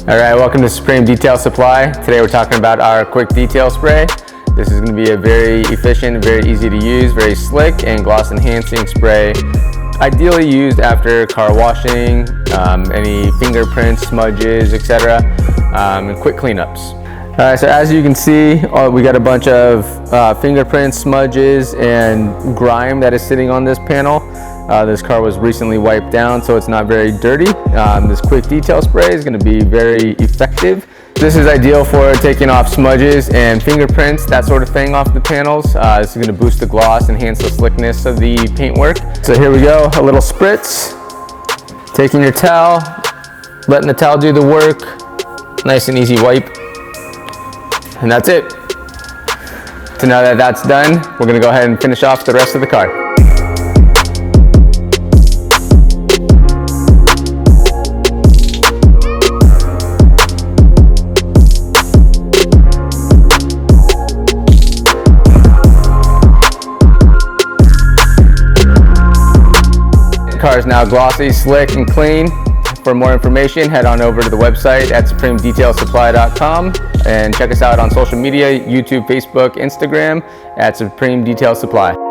All right, welcome to Supreme Detail Supply. Today we're talking about our quick detail spray. This is going to be a very efficient, very easy to use, very slick and gloss enhancing spray. Ideally used after car washing, any fingerprints, smudges, etc., and quick cleanups. All right, so as you can see, we got a bunch of fingerprints, smudges, and grime that is sitting on this panel. This car was recently wiped down, so it's not very dirty. This quick detail spray is going to be very effective. This is ideal for taking off smudges and fingerprints, that sort of thing off the panels. This is going to boost the gloss, enhance the slickness of the paintwork. So here we go, a little spritz. Taking your towel, letting the towel do the work. Nice and easy wipe. And that's it. So now that that's done, we're going to go ahead and finish off the rest of the car. The car is now glossy, slick, and clean. For more information, head on over to the website at supremedetailsupply.com and check us out on social media, YouTube, Facebook, Instagram at Supreme Detail Supply.